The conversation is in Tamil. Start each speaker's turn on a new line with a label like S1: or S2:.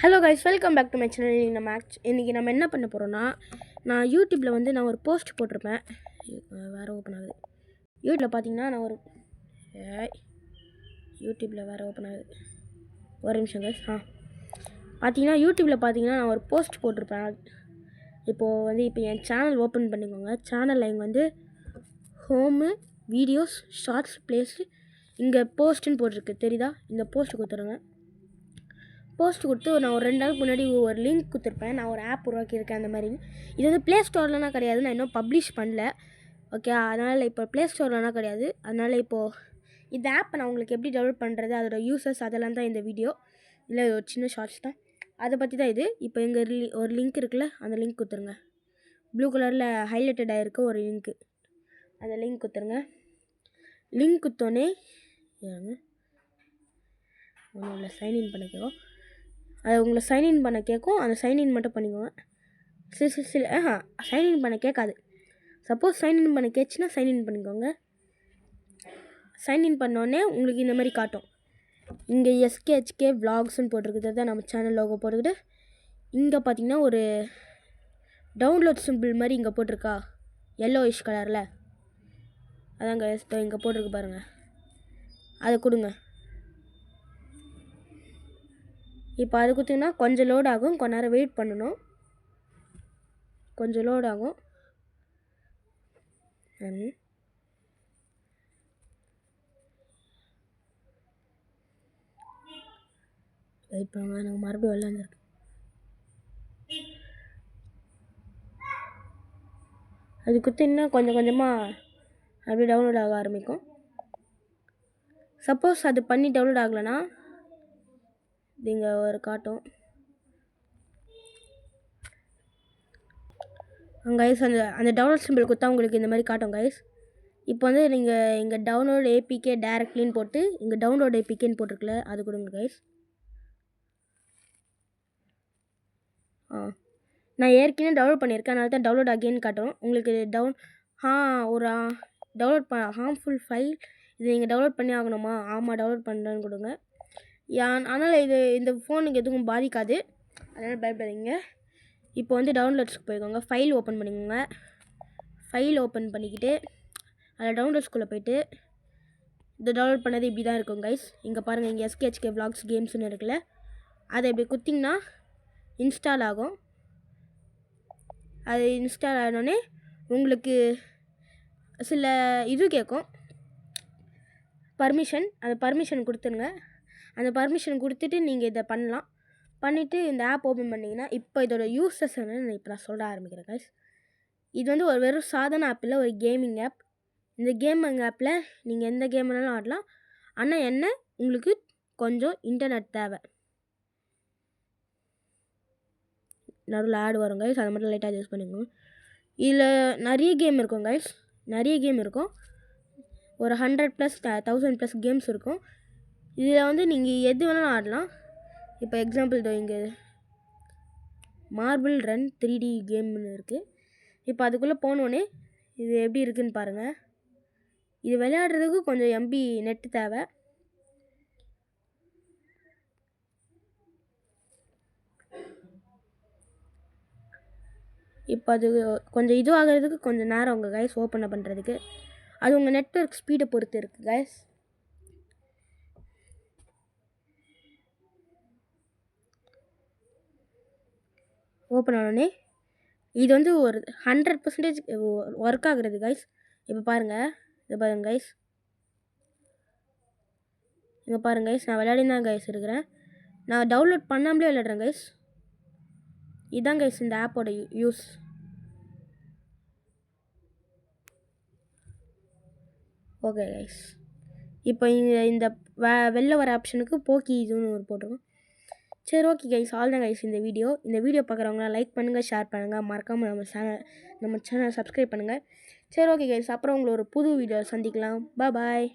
S1: Hello guys, welcome back to my channel. இன்றைக்கி நம்ம என்ன பண்ண போகிறோன்னா, நான் யூடியூப்பில் நான் ஒரு போஸ்ட் போட்டிருப்பேன். வேறு ஓப்பன் ஆகுது. யூடியூப்பில் பார்த்தீங்கன்னா ஒரு நிமிஷம் கைஸ். பார்த்தீங்கன்னா யூடியூப்பில் பார்த்தீங்கன்னா நான் ஒரு போஸ்ட் போட்டிருப்பேன். இப்போ என் சேனல் ஓப்பன் பண்ணிக்கோங்க. சேனலில் இங்கே ஹோமு, வீடியோஸ், ஷார்ட்ஸ், பிளேஸ், இங்கே போஸ்ட்டுன்னு போட்டிருக்கு. தெரியுதா? இந்த போஸ்ட் கொடுத்துருங்க. போஸ்ட் கொடுத்து நான் ஒரு 2 நாளுக்கு முன்னாடி ஒரு லிங்க் கொடுத்துருப்பேன். நான் ஒரு ஆப் உருவாக்கியிருக்கேன். அந்த மாதிரி இது ப்ளே ஸ்டோர்லலாம் கிடையாது. நான் இன்னும் பப்ளிஷ் பண்ணல. ஓகே, அதனால் இப்போ ப்ளே ஸ்டோர்லலாம் கிடையாது. அதனால் இப்போது இந்த ஆப்பை நான் உங்களுக்கு எப்படி டெவலப் பண்ணுறது, அதோட யூசர்ஸ், அதெல்லாம் தான் இந்த வீடியோ. இல்லை, ஒரு சின்ன ஷார்ட்ஸ் தான், அதை பற்றி தான் இது. இப்போ எங்கள் ஒரு லிங்க் இருக்குல்ல, அந்த லிங்க் கொடுத்துருங்க. ப்ளூ கலரில் ஹைலைட்டட் ஆகிருக்க ஒரு லிங்க்கு, அந்த லிங்க் கொடுத்துருங்க. லிங்க் கொடுத்தோன்னே ஒன்றும் இல்லை, சைன்இன் பண்ணிக்கோ. அது உங்களை சைன்இன் பண்ண கேட்கும். அந்த சைன்இன் மட்டும் பண்ணிக்கோங்க. சைன்இன் பண்ண கேட்காது. சப்போஸ் சைன்இன் பண்ண கேட்சுன்னா சைன்இன் பண்ணிக்கோங்க. சைன்இன் பண்ணோடனே உங்களுக்கு இந்த மாதிரி காட்டும். இங்கே எஸ்கேஹெச்கே விளாக்ஸ்ன்னு போட்டிருக்குது. தான் நம்ம சேனல் லோகோ போட்டுக்கிட்டு இங்கே பார்த்தீங்கன்னா ஒரு டவுன்லோட் சிம்பிள் மாதிரி இங்கே போட்டிருக்கா, எல்லோயிஷ் கலரில். அதாங்க இங்கே போட்டிருக்கு பாருங்கள், அதை கொடுங்க. இப்போ அது கொடுத்தீங்கன்னா கொஞ்சம் லோட் ஆகும். கொஞ்ச நேரம் வெயிட் பண்ணணும். கொஞ்சம் லோட் ஆகும். வெயிட் பண்ணுங்க, எனக்கு மறுபடியும் வெளில வந்துருக்கு. அது கொடுத்தீங்கன்னா கொஞ்சம் கொஞ்சமாக அப்படியே டவுன்லோட் ஆக ஆரம்பிக்கும். சப்போஸ் அது பண்ணி டவுன்லோட் ஆகலைன்னா நீங்கள் ஒரு காட்டும் கைஸ். அந்த டவுன்லோட் சிம்பிள் கொடுத்தா உங்களுக்கு இந்த மாதிரி காட்டும் கைஸ். இப்போ நீங்கள் இங்கே டவுன்லோட் ஏபிகே டேரக்ட்லின்னு போட்டு இங்கே டவுன்லோட் ஏபிகேன்னு போட்டிருக்குல்ல, அது கொடுங்க கைஸ். நான் ஏற்கனவே டவுன்லோட் பண்ணியிருக்கேன், அதனால தான் டவுன்லோட் அகெயின் காட்டும் உங்களுக்கு. ஒரு டவுன்லோட் ஹார்ம்ஃபுல் ஃபைல், இது நீங்கள் டவுன்லோட் பண்ணி ஆகணுமா? ஆமாம், டவுன்லோட் பண்ணுறேன்னு கொடுங்க. அதனால் இந்த ஃபோனுக்கு எதுவும் பாதிக்காது, அதனால் பயப்படாதீங்க. இப்போ டவுன்லோட்ஸ்க்கு போய்க்கோங்க. ஃபைல் ஓப்பன் பண்ணிக்கோங்க. ஃபைல் ஓப்பன் பண்ணிக்கிட்டு அதில் டவுன்லோட்ஸ்குள்ளே போய்ட்டு இந்த டவுன்லோட் பண்ணது இப்படி தான் இருக்கும் கைஸ். இங்கே பாருங்கள், இங்கே எஸ்கேஹெச்கே விளாக்ஸ் கேம்ஸ்னு இருக்குல்ல, அதை இப்படி குத்திங்கன்னா இன்ஸ்டால் ஆகும். அது இன்ஸ்டால் ஆனோடனே உங்களுக்கு சில இது கேட்கும், பர்மிஷன். அந்த பர்மிஷன் கொடுத்துருங்க. அந்த பர்மிஷன் கொடுத்துட்டு நீங்கள் இதை பண்ணலாம். பண்ணிவிட்டு இந்த ஆப் ஓப்பன் பண்ணிங்கன்னா இப்போ இதோட யூசஸ் என்னன்னு இப்போ நான் சொல்ல ஆரம்பிக்கிறேன் கைஸ். இது ஒரு வெறும் சாதாரண ஆப் இல்லை, ஒரு கேமிங் ஆப். இந்த கேமிங் ஆப்பில் நீங்கள் எந்த கேம் வேணாலும் ஆடலாம். ஆனால் என்ன, உங்களுக்கு கொஞ்சம் இன்டர்நெட் தேவை. நடுவில் ஆட் வரும் கைஸ், அதை மட்டும் லைட்டாக யூஸ் பண்ணிக்கோங்க. இதில் நிறைய கேம் இருக்கும் கைஸ், நிறைய கேம் இருக்கும். ஒரு 100+ 1000+ கேம்ஸ் இருக்கும். இதில் நீங்கள் எது வேணாலும் ஆடலாம். இப்போ எக்ஸாம்பிள் இங்கே மார்பிள் ரன் 3D கேம்னு இருக்குது. இப்போ அதுக்குள்ளே போனோடனே இது எப்படி இருக்குதுன்னு பாருங்கள். இது விளையாடுறதுக்கு கொஞ்சம் MB நெட்டு தேவை. இப்போ அது கொஞ்சம் இதுவாகிறதுக்கு கொஞ்சம் நேரம் உங்கள் கைஸ் ஓப்பன் பண்ணுறதுக்கு. அது உங்கள் நெட்வொர்க் ஸ்பீடை பொறுத்து இருக்குது கைஸ். ஓப்பன் ஆனோடனே இது ஒரு 100% ஒர்க் ஆகுறது கைஸ். இப்போ பாருங்கள், இதை பாருங்கள் கைஸ். இங்கே பாருங்கள் கைஸ், நான் விளையாடி தான் கைஸ் இருக்கிறேன். நான் டவுன்லோட் பண்ணாமலே விளையாடுறேன் கைஸ். இதுதான் கைஸ் இந்த ஆப்போட யூஸ். ஓகே கைஸ், இப்போ இந்த வெளில வர ஆப்ஷனுக்கு போக்கி இதுன்னு ஒரு போட்டிருக்கோம். சரி, ஓகே கைஸ், ஆல் தான் கைஸ் இந்த வீடியோ பார்க்குறவங்களாம் லைக் பண்ணுங்கள், ஷேர் பண்ணுங்கள், மறக்காமல் நம்ம சேனலை சப்ஸ்கிரைப் பண்ணுங்கள். சரி, ஓகே கைஸ், அப்புறம் உங்களை ஒரு புது வீடியோ சந்திக்கலாம். பாய்.